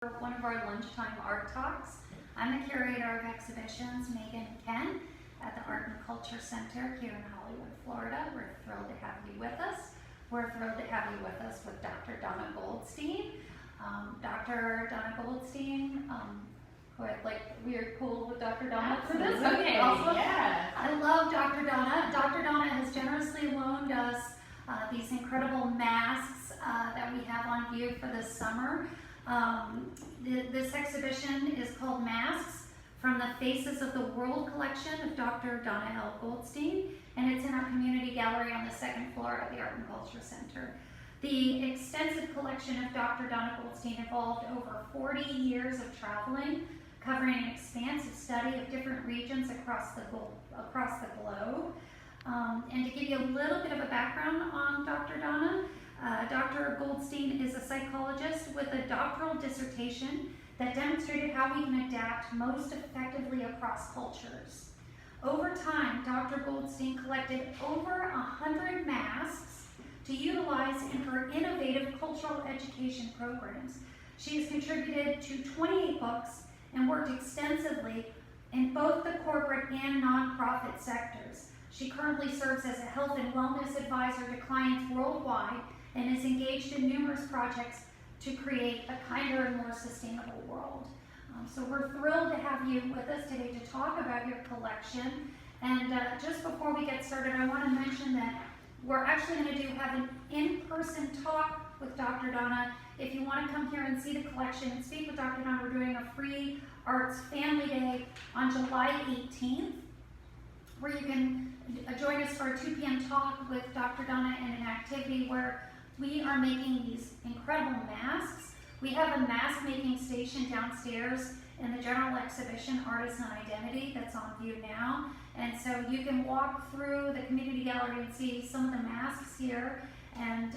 One of our lunchtime art talks. I'm the curator of exhibitions, Megan and Ken, at the Art and Culture Center here in Hollywood, Florida. We're thrilled to have you with us. We're thrilled to have you with us with Dr. Donna Goldstein. Dr. Donna Goldstein, we're cool with Dr. Donna for this? Okay, awesome. Yes. I love Dr. Donna. Dr. Donna has generously loaned us these incredible masks that we have on view for this summer. This exhibition is called Masks from the Faces of the World collection of Dr. Donna Goldstein, and it's in our community gallery on the second floor of the Art and Culture Center. The extensive collection of Dr. Donna Goldstein involved over 40 years of traveling, covering an expansive study of different regions across the globe. And to give you a little bit of a background on Dr. Donna, Dr. Goldstein is a psychologist with a doctoral dissertation that demonstrated how we can adapt most effectively across cultures. Over time, Dr. Goldstein collected over 100 masks to utilize in her innovative cultural education programs. She has contributed to 28 books and worked extensively in both the corporate and nonprofit sectors. She currently serves as a health and wellness advisor to clients worldwide and is engaged in numerous projects to create a kinder and more sustainable world. So we're thrilled to have you with us today to talk about your collection. And just before we get started, I want to mention that we're actually going to have an in-person talk with Dr. Donna. If you want to come here and see the collection and speak with Dr. Donna, we're doing a free Arts Family Day on July 18th, where you can join us for a 2 p.m. talk with Dr. Donna and an activity where we are making these incredible masks. We have a mask making station downstairs in the general exhibition, Artisan Identity, that's on view now. And so you can walk through the community gallery and see some of the masks here, and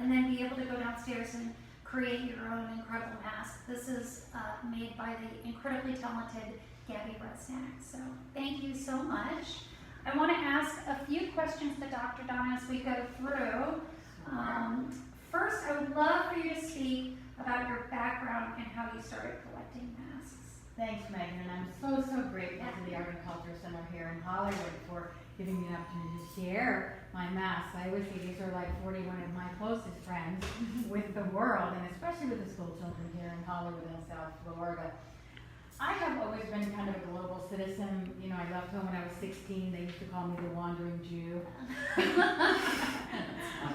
then be able to go downstairs and create your own incredible mask. This is made by the incredibly talented Gabby Resnack. So thank you so much. I want to ask a few questions to Dr. Donna as we go through. First, I would love for you to speak about your background and how you started collecting masks. Thanks, Megan, and I'm so grateful to the Art and Culture Center here in Hollywood for giving me an opportunity to share my masks. I always say these are like 41 of my closest friends with the world, and especially with the school children here in Hollywood and South Florida. I have always been kind of a global citizen. You know, I left home when I was 16. They used to call me the Wandering Jew.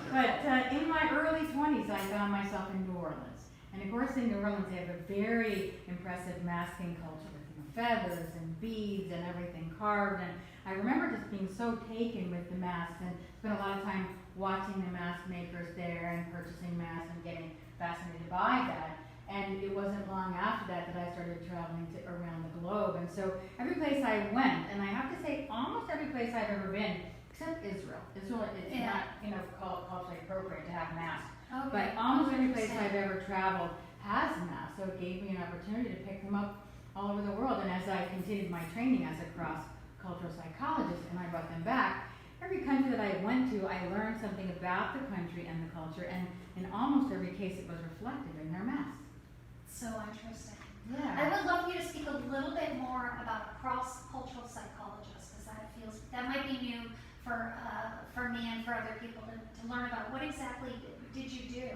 But in my early 20s, I found myself in New Orleans. And of course, in New Orleans, they have a very impressive masking culture with feathers and beads and everything carved. And I remember just being so taken with the masks and spent a lot of time watching the mask makers there and purchasing masks and getting fascinated by that. And it wasn't long after that I started traveling around the globe. And so every place I went, and I have to say almost every place I've ever been, except Israel. Israel, it's not, culturally appropriate to have masks. Okay. But almost every place I've ever traveled has masks. So it gave me an opportunity to pick them up all over the world. And as I continued my training as a cross-cultural psychologist and I brought them back, every country that I went to, I learned something about the country and the culture. And in almost every case, it was reflected in their masks. So interesting. Yeah. I would love for you to speak a little bit more about cross-cultural psychologist, because that might be new for me and for other people to learn about. What exactly did you do,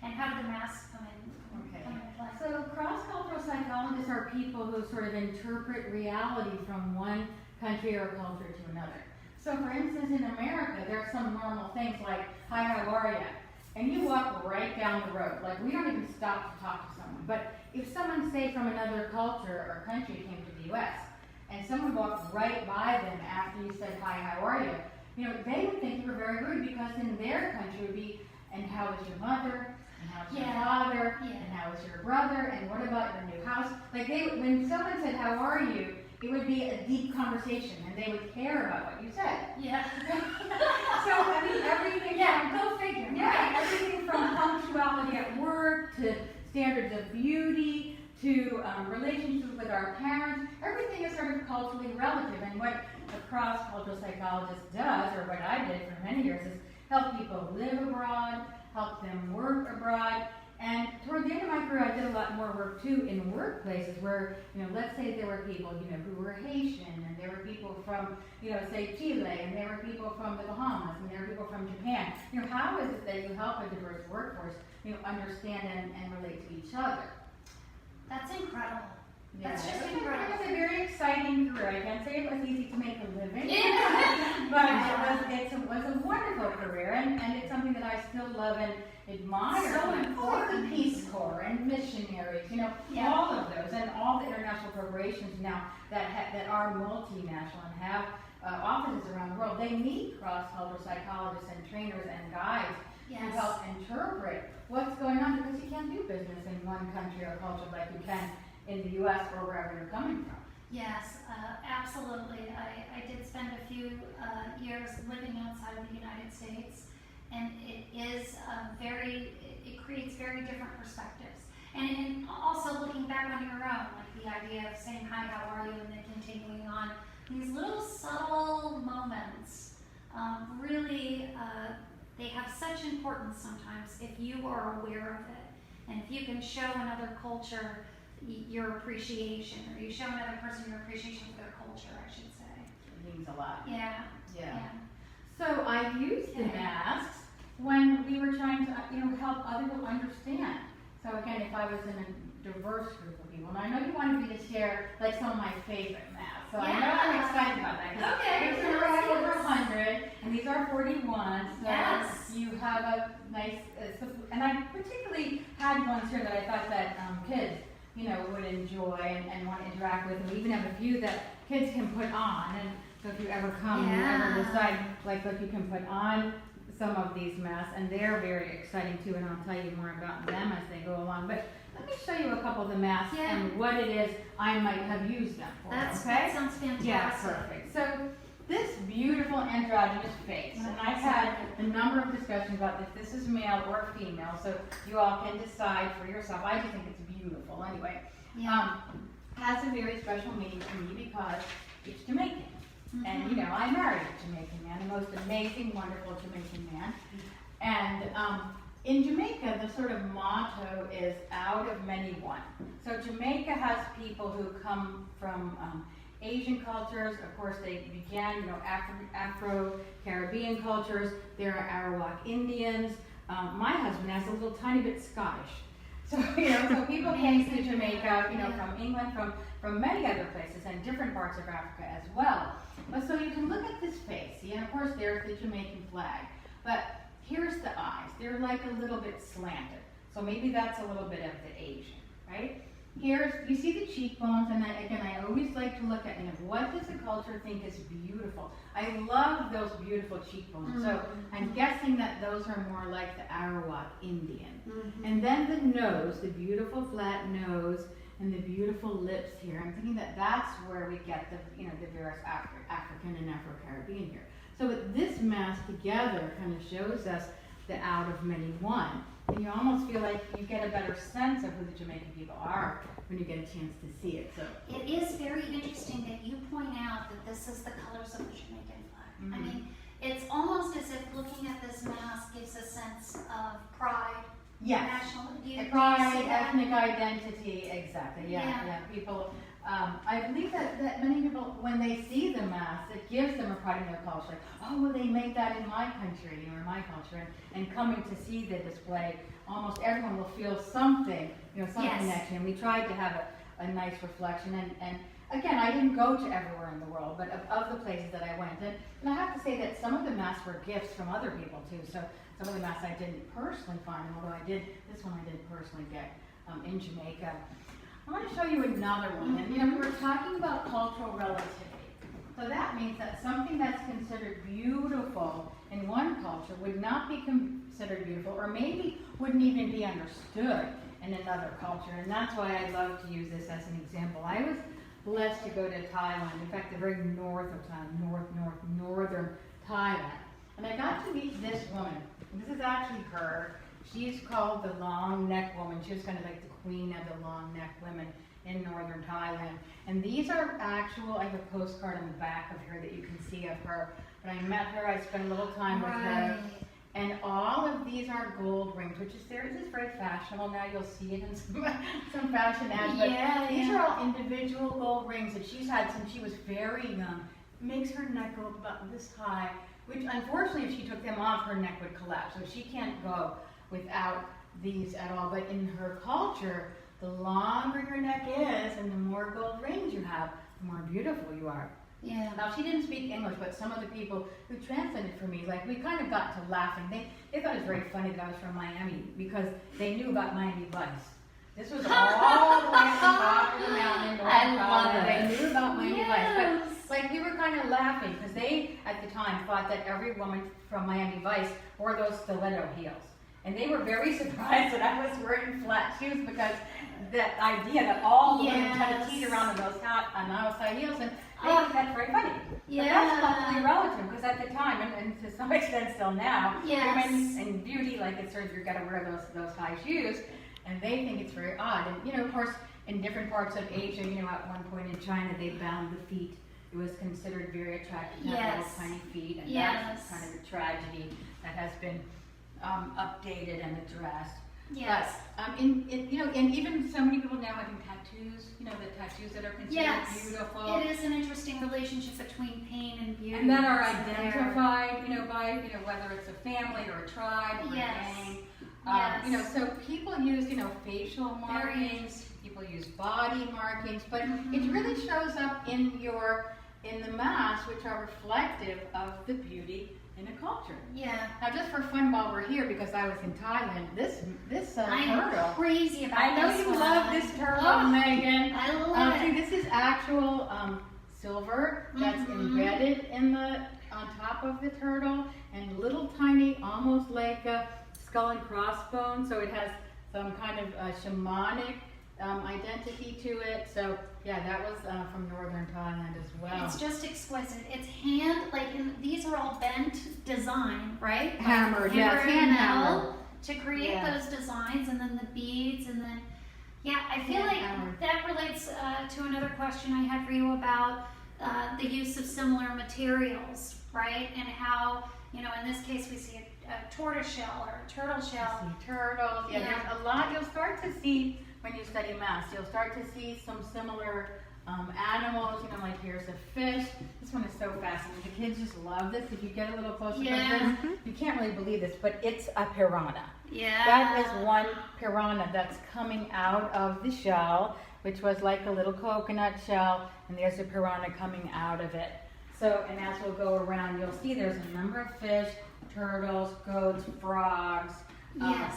and how did the masks come in play? So cross-cultural psychologists are people who sort of interpret reality from one country or culture to another. So for instance, in America, there are some normal things like, hi, how are you? And you walk right down the road. Like, we don't even stop to talk to someone. But if someone, say, from another culture or country came to the U.S., and someone walked right by them after you said, hi, how are you? You know, they would think you were very rude, because in their country it would be, and how is your mother? And how is your father? And how is your brother? And what about your new house? Like, when someone said, how are you? It would be a deep conversation, and they would care about what you said. Yeah. So, I mean, everything. Yeah, go figure. Yeah, everything from punctuality at work to standards of beauty to relationships with our parents. Everything is sort of culturally relative. And what a cross-cultural psychologist does, or what I did for many years, is help people live abroad, help them work abroad, And toward the end of my career, I did a lot more work too in workplaces where, let's say there were people, who were Haitian, and there were people from, say Chile, and there were people from the Bahamas, and there were people from Japan. How is it that you help a diverse workforce, understand and relate to each other? That's incredible. Yeah, That's just it incredible. was a very exciting career. I can't say it was easy to make a living, Yeah. but it was a wonderful career, and it's something that I still love and admire. So All important. the Peace Corps and missionaries, Yeah. all of those, and all the international corporations now that are multinational and have offices around the world. They need cross-cultural psychologists and trainers and guides to Yes. help interpret what's going on, because you can't do business in one country or culture like you can in the U.S. or wherever you're coming from. Yes, absolutely. I did spend a few years living outside of the United States, and it is it creates very different perspectives. And also looking back on your own, like the idea of saying hi, how are you, and then continuing on. These little subtle moments really, they have such importance sometimes if you are aware of it. And if you can show another culture your appreciation, or you show another person your appreciation for their culture, I should say. It means a lot. Yeah. Yeah. So I used the masks when we were trying to, help other people understand. So again, if I was in a diverse group of people, and I know you wanted me to share like some of my favorite masks, so I know I'm excited about that. Okay. There's over 100, and these are 41. So Yes. you have a nice, and I particularly had ones here that I thought that kids, would enjoy and want to interact with. And we even have a few that kids can put on. And so if you ever come, you ever decide, look, you can put on some of these masks, and they're very exciting too, and I'll tell you more about them as they go along. But let me show you a couple of the masks and what it is I might have used them for. That sounds fantastic. Yeah, perfect. So this beautiful androgynous face, and I've had a number of discussions about if this is male or female, so you all can decide for yourself. I just think it's beautiful anyway. Has a very special meaning to me because it's Jamaican. Mm-hmm. And I married a Jamaican man, the most amazing, wonderful Jamaican man. And in Jamaica, the sort of motto is out of many one. So Jamaica has people who come from Asian cultures. Of course, they began, Afro-Caribbean cultures. There are Arawak Indians. My husband has a little tiny bit Scottish. So, so people came to Jamaica, from England, from many other places, and different parts of Africa as well. But so you can look at this face, and of course there's the Jamaican flag. But here's the eyes. They're like a little bit slanted. So maybe that's a little bit of the Asian, right? You see the cheekbones, and I always like to look at, what does the culture think is beautiful? I love those beautiful cheekbones. So I'm guessing that those are more like the Arawak Indian. And then the nose, the beautiful flat nose, and the beautiful lips here. I'm thinking that that's where we get the, the various African and Afro-Caribbean here. So with this mask together kind of shows us the out of many one. And you almost feel like you get a better sense of who the Jamaican people are when you get a chance to see it. So it is very interesting that you point out that this is the colors of the Jamaican flag. I mean, it's almost as if looking at this mask gives a sense of pride. Yes. National, pride, ethnic identity, exactly. Yeah. People, I believe that many people, when they see the mask, it gives them a pride in their culture. Like, oh, well, they make that in my country or my culture. And coming to see the display, almost everyone will feel something, some connection. And we tried to have a nice reflection. And again, I didn't go to everywhere in the world, but of the places that I went. And I have to say that some of the masks were gifts from other people too. So some of the masks I didn't personally find, although this one I did personally get in Jamaica. I want to show you another one. And we were talking about cultural relativity. So that means that something that's considered beautiful in one culture would not be considered beautiful, or maybe wouldn't even be understood in another culture. And that's why I love to use this as an example. I was blessed to go to Thailand, in fact, the very north of Thailand, northern Thailand. And I got to meet this woman. This is actually her. She's called the long neck woman. She was kind of like the queen of the long neck women in northern Thailand. And these are actual, I have a postcard on the back of her that you can see of her. But I met her, I spent a little time with her. And all of these are gold rings, which is very fashionable now. You'll see it in some fashion ads. But these are all individual gold rings that she's had since she was very young. It makes her neck go about this high, which unfortunately if she took them off, her neck would collapse. So she can't go without these at all. But in her culture, the longer your neck is and the more gold rings you have, the more beautiful you are. Yeah. Now, she didn't speak English, but some of the people who translated for me, like, we kind of got to laughing. They thought it was very funny that I was from Miami because they knew about Miami Vice. This was all the way at the top of the mountain. I love it. They knew about Miami Vice. But, like, we were kind of laughing because they, at the time, thought that every woman from Miami Vice wore those stiletto heels. And they were very surprised that I was wearing flat shoes because that idea that all the women had to teeter around in those high heels, and they think that's very funny. Yeah. But that's completely relative because at the time, and to some extent still now, women in beauty, like it's sort of you've got to wear those high shoes, and they think it's very odd. And you know, of course, in different parts of Asia, you know, at one point in China, they bound the feet. It was considered very attractive to have little tiny feet, and that's kind of a tragedy that has been updated and addressed. Yes. But, you know, and even so many people now having tattoos, you know, the tattoos that are considered beautiful. It is an interesting relationship between pain and beauty. And that are identified, you know, by, you know, whether it's a family or a tribe or a gang. You know, so people use, you know, facial markings, people use body markings, but it really shows up in the masks, which are reflective of the beauty in a culture. Yeah. Now, just for fun, while we're here, because I was in Thailand, this I'm turtle. crazy about I know this you one. love this turtle, Megan. I love See, it. this is actual silver that's embedded in on top of the turtle, and little tiny, almost like a skull and crossbones. So it has some kind of shamanic identity to it. So yeah, that was from northern Thailand as well. It's just exquisite. It's these are all bent design, right? Hammered, hand hammered. To create those designs, and then the beads, and then, I feel like that relates to another question I had for you about the use of similar materials, right? And how, you know, in this case we see a tortoise shell or a turtle shell. You see turtles, there's a lot. You'll start to see, when you study masks, you'll start to see some similar animals, you know, like here's a fish. This one is so fascinating. The kids just love this. If you get a little closer to this, you can't really believe this, but it's a piranha. Yeah. That is one piranha that's coming out of the shell, which was like a little coconut shell, and there's a piranha coming out of it. So, and as we'll go around, you'll see there's a number of fish, turtles, goats, frogs,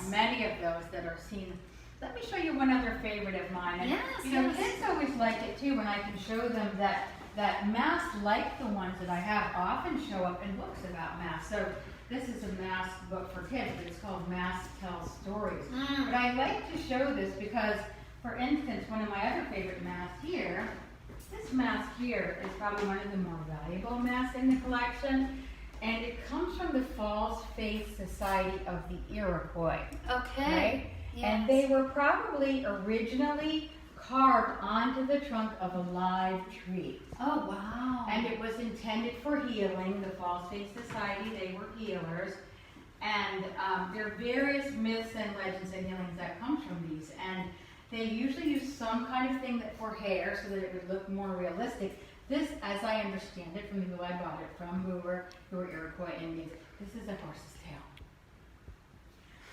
many of those that are seen. Let me show you one other favorite of mine. And, you know, kids always like it too when I can show them that masks like the ones that I have often show up in books about masks. So this is a mask book for kids, but it's called Masks Tell Stories. But I like to show this because, for instance, one of my other favorite masks here, this mask here is probably one of the more valuable masks in the collection. And it comes from the False Face Society of the Iroquois. Okay. Right? Yes. And they were probably originally carved onto the trunk of a live tree. Oh, wow. And it was intended for healing. The False Face Society, they were healers. And there are various myths and legends and healings that come from these. And they usually use some kind of thing for hair so that it would look more realistic. This, as I understand it from the people I bought it from, who were Iroquois Indians, this is a horse's tail.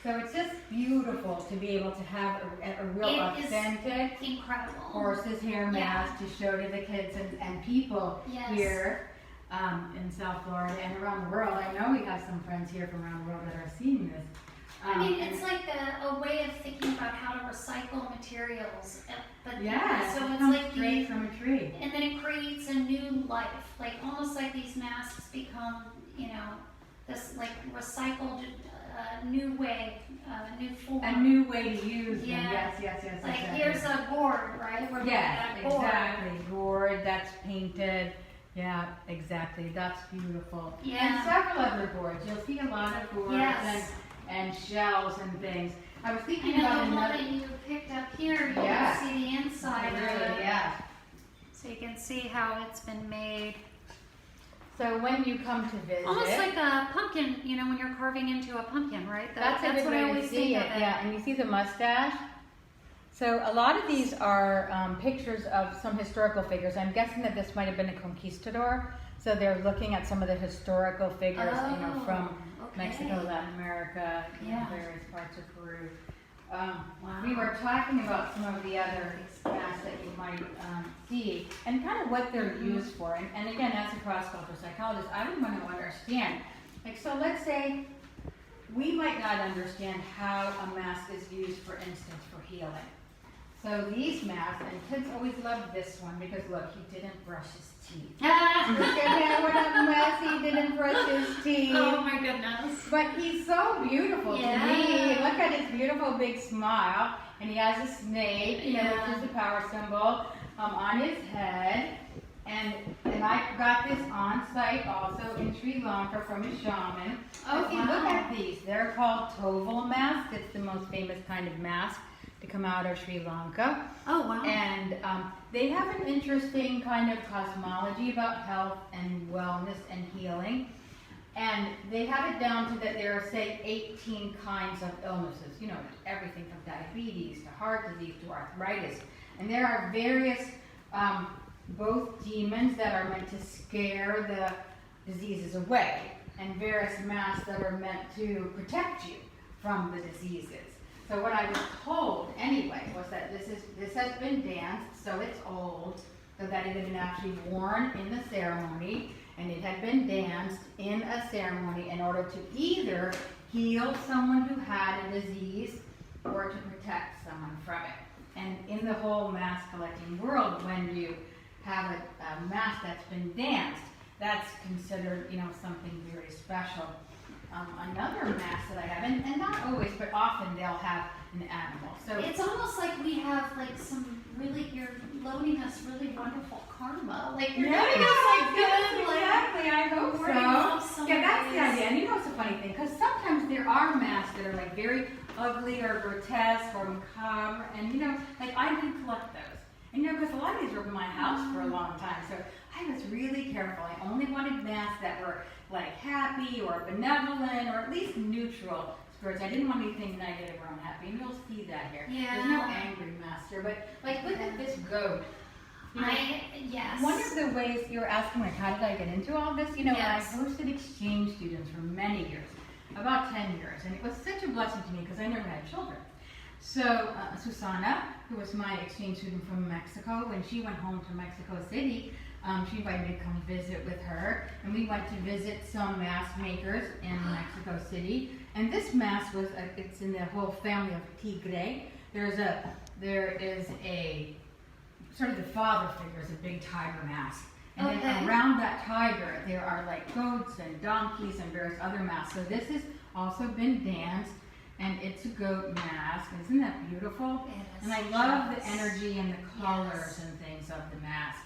So it's just beautiful to be able to have a real authentic horse's hair mask to show to the kids and people here in South Florida and around the world. I know we have some friends here from around the world that are seeing this. I mean, it's like a way of thinking about how to recycle materials. But so it's like straight from a tree. And then it creates a new life, like almost like these masks become, you know, this like recycled new way, new form. A new way to use them. Yes. Like here's a board, right? We're exactly. Board that's painted. Yeah, exactly. That's beautiful. Yeah. And several other boards. You'll see a lot of boards and shells and things. I was thinking about the one that you picked up here, you can see the inside of it. Yeah. So you can see how it's been made. So when you come to visit, Almost like a pumpkin, you know, when you're carving into a pumpkin, right? that's a good what I way always to see think it. of it. Yeah, and you see the mustache. So a lot of these are pictures of some historical figures. I'm guessing that this might have been a conquistador. So they're looking at some of the historical figures, you know, from Mexico, Latin America, you know, various parts of Peru. We were talking about some of the other masks that you might see and kind of what they're used for. And again, as a cross-cultural psychologist, I would want to understand. Like, so let's say we might not understand how a mask is used, for instance, for healing. So these masks, and kids always love this one because look, he didn't brush his teeth. Look at him, what a mess, he didn't brush his teeth. Oh my goodness. But he's so beautiful to me. Look at his beautiful big smile. And he has a snake, you know, which is the power symbol, on his head. And I got this on site also in Sri Lanka from a shaman. Oh, If you look at these, they're called Toval masks. It's the most famous kind of mask to come out of Sri Lanka. Oh, wow. And they have an interesting kind of cosmology about health and wellness and healing. And they have it down to that there are, say, 18 kinds of illnesses. You know, everything from diabetes to heart disease to arthritis. And there are various, both demons that are meant to scare the diseases away, and various masks that are meant to protect you from the diseases. So what I was told anyway was that this has been danced, so it's old, so that it had been actually worn in the ceremony, and it had been danced in a ceremony in order to either heal someone who had a disease or to protect someone from it. And in the whole mask collecting world, when you have a mask that's been danced, that's considered, you know, something very special. Another mask that I have, and not always, but often they'll have an animal. So it's almost like we have like some really, you're loading us really wonderful karma. Like you're yeah, giving us like good, exactly. I hope wording of so. some Yeah, that's the ways. idea. And you know, it's a funny thing because sometimes there are masks that are like very ugly or grotesque or macabre, and you know, like I didn't collect those. And you know, because a lot of these were in my house for a long time, so I was really careful. I only wanted masks that were like happy or benevolent or at least neutral spirits. I didn't want anything negative or unhappy, and you'll see that here. Yeah. There's no angry master, but like look at this goat. You know, Yes. one of the ways you're asking, like, how did I get into all this? You know, Yes. I hosted exchange students for many years, about 10 years, and it was such a blessing to me because I never had children. So Susana, who was my exchange student from Mexico, when she went home to Mexico City, she invited me to come visit with her, and we went to visit some mask makers in Mexico City. And this mask was, it's in the whole family of tigre. There is a sort of the father figure is a big tiger mask. And then around that tiger, there are like goats and donkeys and various other masks. So this has also been danced, and it's a goat mask. Isn't that beautiful? It is. And I love the energy and the colors and things of the mask.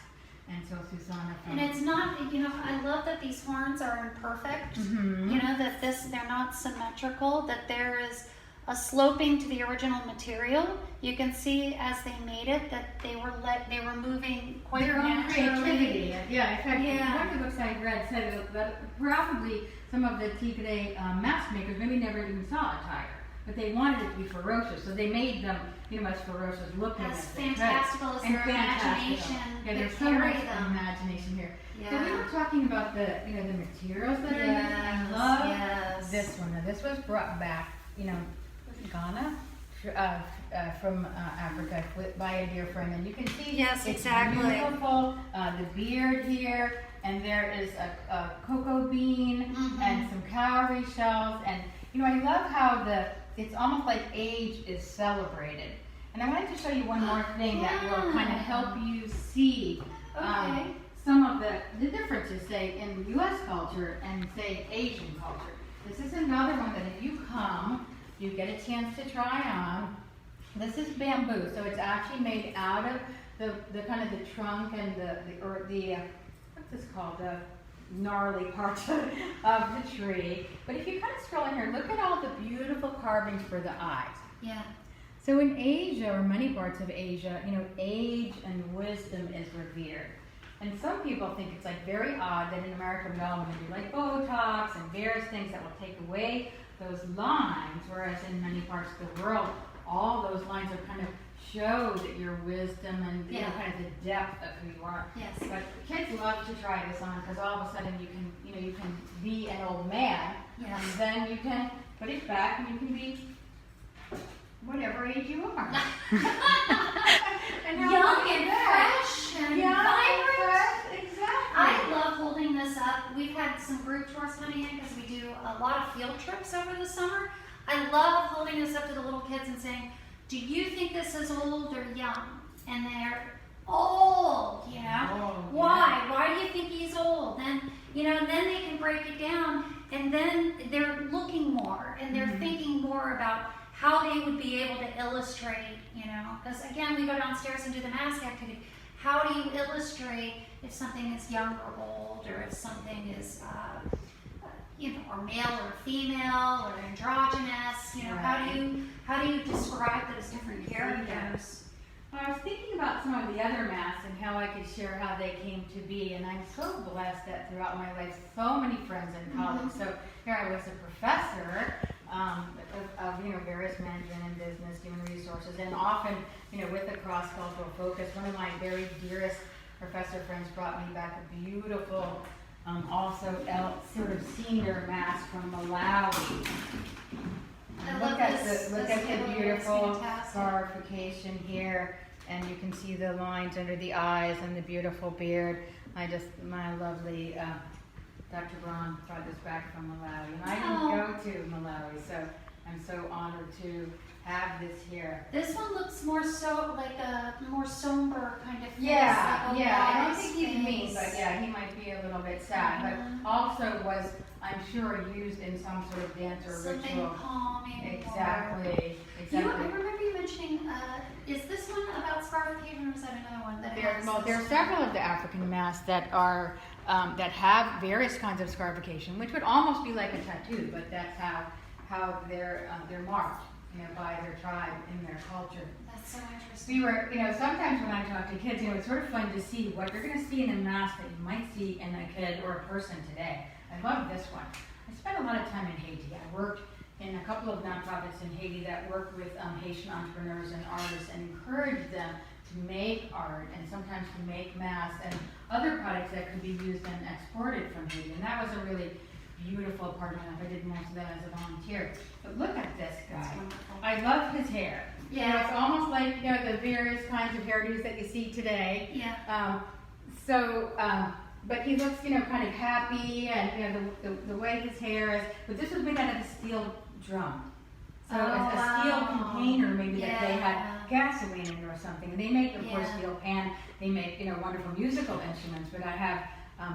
And so Susana And it's not, you know, I love that these horns are imperfect. Mhm. You know, that they're not symmetrical, that there is a sloping to the original material. You can see as they made it that they were moving quite their own naturally. creativity. Yeah, in fact, Yeah. one of the books I read said that probably some of the tigre mask makers maybe never even saw a tiger, but they wanted it to be ferocious, so they made them, you know, as ferocious looking As as they could. fantastical as And their fantastical. imagination Yeah, could there's so carry much them. imagination here. So we Yeah. were talking about the, you know, the materials that are used. I love this one. Now this was brought back, you know, Ghana, from Africa by a dear friend, and you can see Yes, it's exactly. beautiful. The beard here, and there is a cocoa bean and some cowrie shells, and you know I love how it's almost like age is celebrated. And I wanted to show you one more thing that will kind of help you see some of the differences, say, in U.S. culture and, say, Asian culture. This is another one that if you come, you get a chance to try on. This is bamboo, so it's actually made out of the kind of the trunk and the what's this called? The gnarly parts of the tree. But if you kind of scroll in here, look at all the beautiful carvings for the eyes. Yeah. So in Asia, or many parts of Asia, you know, age and wisdom is revered. And some people think it's like very odd that in America we all want to do like Botox and various things that will take away those lines, whereas in many parts of the world, all those lines are kind of show that your wisdom and you know, kind of the depth of who you are. Yes. But kids love to try this on because all of a sudden you can, you know, you can be an old man, Yes. and then you can put it back and you can be whatever age you are. And Young and fresh and vibrant. Exactly. I love holding this up. We've had some group tours coming in because we do a lot of field trips over the summer. I love holding this up to the little kids and saying, do you think this is old or young? And they're old, you know. Oh, Why? yeah. Why do you think he's old? And you know, and then they can break it down, and then they're looking more and they're thinking more about how they would be able to illustrate, you know, because again, we go downstairs and do the mask activity. How do you illustrate if something is young or old, or if something is, you know, or male or female or androgynous? You know, Right. how do you describe those different characters? Well, I was thinking about some of the other masks and how I could share how they came to be, and I'm so blessed that throughout my life, so many friends in college. So here I was a professor of you know, various management and business, human resources, and often, you know, with a cross-cultural focus. One of my very dearest professor friends brought me back a beautiful, also sort of senior mask from Malawi. I Look love at this. the This beautiful fantastic. scarification here, and you can see the lines under the eyes and the beautiful beard. My lovely Dr. Braun brought this back from Malawi, and I didn't go to Malawi, so I'm so honored to have this here. This one looks more so like a more somber kind of face. Yeah, like a yeah, I don't wise think he's mean, face. but yeah, he might be a little bit sad, but also was, I'm sure, used in some sort of dance or Something ritual. calming. Exactly, I exactly. remember you mentioning, is this one about scarification, or is that another one that has Well, there are this several of the African masks that are that have various kinds of scarification, which would almost be like a tattoo, but that's how they're marked, you know, by their tribe in their culture. That's so interesting. We were, you know, sometimes when I talk to kids, you know, it's sort of fun to see what you're going to see in a mask that you might see in a kid or a person today. I love this one. I spent a lot of time in Haiti. I worked in a couple of nonprofits in Haiti that work with Haitian entrepreneurs and artists and encourage them to make art and sometimes to make masks and other products that could be used and exported from Haiti. And that was a really beautiful part of my life. I did most of that as a volunteer. But look at this That's guy. wonderful. I love his hair. Yeah. You know, it's almost like, you know, the various kinds of hairdos that you see today. Yeah. But he looks, you know, kind of happy, and you know the way his hair is. But this was made out of a steel drum, so it's a steel container, maybe that they had gasoline in it or something. And they make, of course, steel pan. They make, you know, wonderful musical instruments. But I have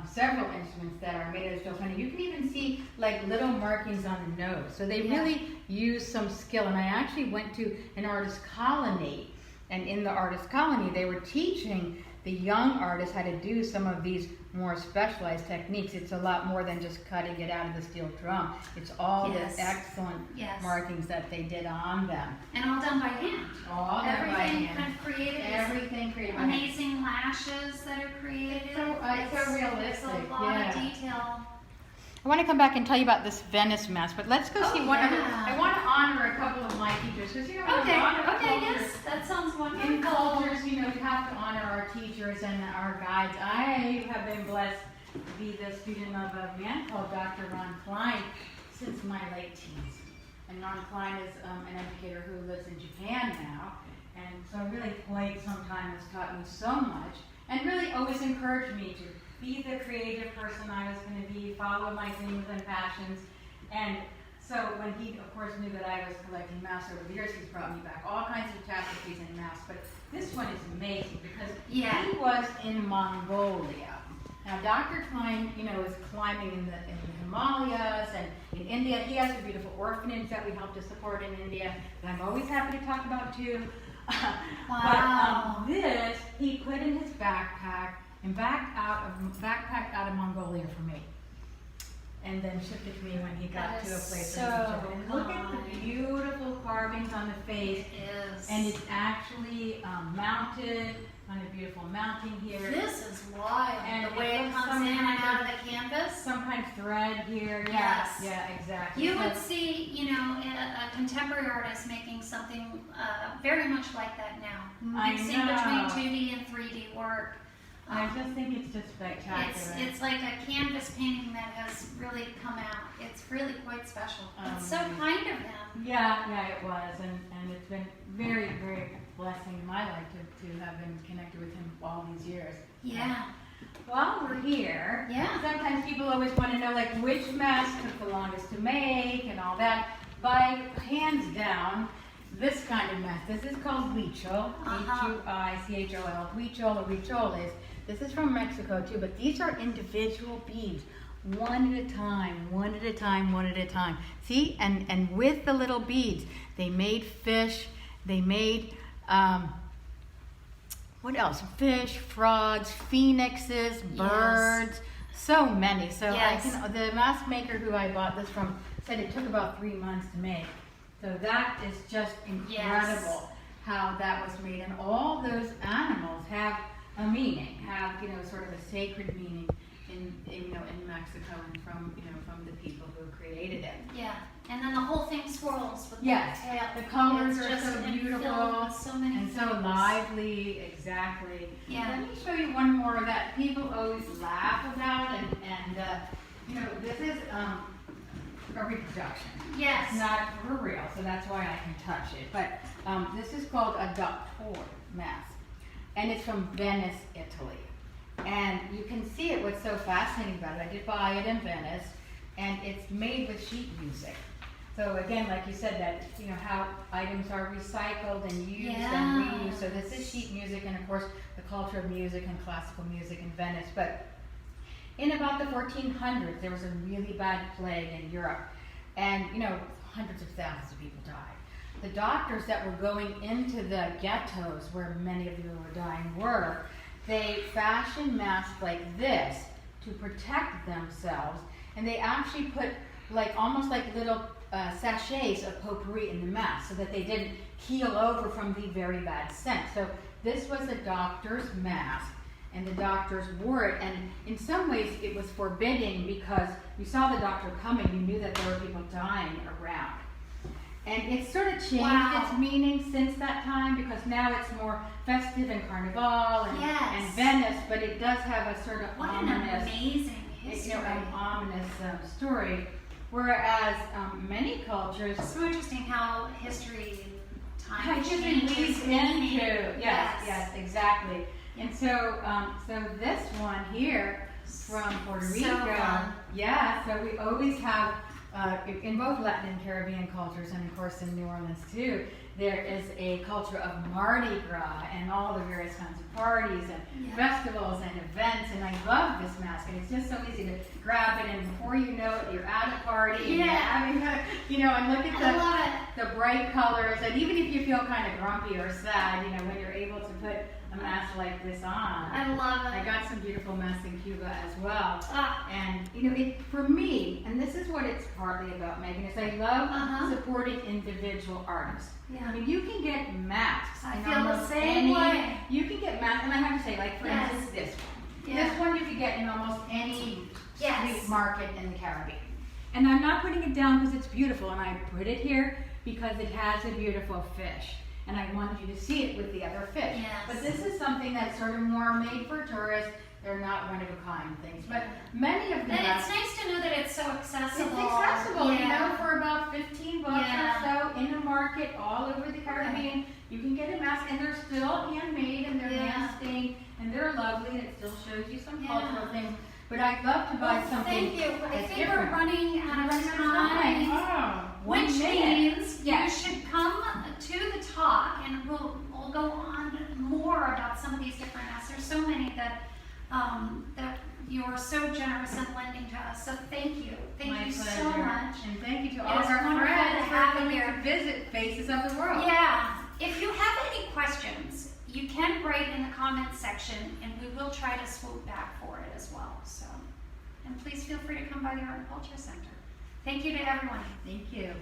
several instruments that are made out of steel pan. You can even see like little markings on the nose. So they really use some skill. And I actually went to an artist colony, and in the artist colony, they were teaching the young artists how to do some of these more specialized techniques. It's a lot more than just cutting it out of the steel drum. It's all the excellent markings that they did on them. And all done by hand. All done by Everything hand. kind of created. Everything created by hand. Amazing lashes that are created. It's so realistic. It's a lot of detail. I want to come back and tell you about this Venice mask, but let's go see one other. yeah. I want to honor a couple of my teachers, because you know, Okay, in a lot of yes, cultures, that sounds in wonderful. cultures, you know, we have to honor our teachers and our guides. I have been blessed to be the student of a man called Dr. Ron Klein since my late teens. And Ron Klein is an educator who lives in Japan now, and so really quite some time has taught me so much, and really always encouraged me to be the creative person I was going to be, follow my dreams and passions. And so when he, of course, knew that I was collecting masks over the years, he's brought me back all kinds of tapestries and masks. But this one is amazing because he was in Mongolia. Now, Dr. Klein, you know, is climbing in the Himalayas and in India. He has a beautiful orphanage that we help to support in India that I'm always happy to talk about too. Wow. But this, he put in his backpack and backpacked out of Mongolia for me, and then shipped it to me when he got to a place. So and look at the beautiful carvings on the face, and it's actually mounted on a beautiful mounting here. This is wild. And the way it looks comes in and sometimes out of the canvas. Some kind of thread here. Yes. Yeah, exactly. You So- would see, you know, a contemporary artist making something very much like that now. I Mixing know. between 2D and 3D work. I just think it's just spectacular. It's like a canvas painting that has really come out. It's really quite special. It's so kind of him. Yeah, it was, and it's been very, very blessing in my life to have been connected with him all these years. Yeah. While we're here, Yeah. sometimes people always want to know like which mask took the longest to make and all that. By hands down, this kind of mask. This is called huichol, Huichol. Huichol or huichol is. This is from Mexico too, but these are individual beads, one at a time, one at a time, one at a time. See, and with the little beads, they made fish, they made, what else? Fish, frogs, phoenixes, birds, so many. So Yes. the mask maker who I bought this from said it took about 3 months to make. So that is just incredible how that was made. And all those animals have a meaning, have, you know, sort of a sacred meaning in Mexico and from the people who created it. Yeah. And then the whole thing swirls with Yes. the tail. The colors It's are just so filled beautiful with so many and so things. lively, exactly. Yeah. Let me show you one more that people always laugh about, and you know, this is a reproduction. Yes. It's not for real, so that's why I can touch it. But this is called a Duct Toy Mask, and it's from Venice, Italy. And you can see it. What's so fascinating about it? I did buy it in Venice, and it's made with sheet music. So again, like you said, that you know how items are recycled and used and reused. So this is sheet music, and of course the culture of music and classical music in Venice. But in about the 1400s, there was a really bad plague in Europe, and you know hundreds of thousands of people died. The doctors that were going into the ghettos where many of the people were dying they fashioned masks like this to protect themselves, and they actually put like almost like little sachets of potpourri in the mask so that they didn't keel over from the very bad scent. So this was a doctor's mask, and the doctors wore it, and in some ways it was forbidding because you saw the doctor coming, you knew that there were people dying around. And it's sort of changed its meaning since that time because now it's more festive and carnival and Venice, but it does have a sort of ominous, an amazing history. an ominous story. Whereas many cultures, It's so interesting how history and time history changes leads meaning. into yes, exactly. And so this one here from Puerto Rico, fun. so we always have in both Latin and Caribbean cultures, and of course in New Orleans too, there is a culture of Mardi Gras and all the various kinds of parties and festivals and events, and I love this mask, and it's just so easy to grab it, and before you know it, you're at a party. And and look at the bright colors, and even if you feel kind of grumpy or sad, when you're able to put a mask like this on. I love it. I got some beautiful masks in Cuba as well. And for me, and this is what it's partly about, Megan, is I love supporting individual artists. Yeah. I mean, you can get masks. I in feel the almost same way. You can get masks, and I have to say, like for instance, this one. Yeah. This one you could get in almost any street market in the Caribbean. And I'm not putting it down because it's beautiful, and I put it here because it has a beautiful fish. And I wanted you to see it with the other fish. Yes. But this is something that's sort of more made for tourists. They're not one-of-a-kind things. But many of them And it's nice to know that it's so accessible. It's accessible, for about $15 Yeah. or so in a market all over the Caribbean. You can get a mask, and they're still handmade, and they're hand-stained, and they're lovely, and it still shows you some cultural things. But I'd love to buy something. Thank you. I that's think different. we're running out of time. One Which minute. means Yes. you should come to the talk, and we'll go on more about some of these different masks. There's so many that you're so generous in lending to us. So thank you. Thank you so much. And thank you to all It of is our wonderful friends to for have you coming here. to visit Faces of the World. Yeah. If you have any questions, you can write in the comments section, and we will try to swoop back for it as well. So, and please feel free to come by the Art and Culture Center. Thank you to everyone. Thank you.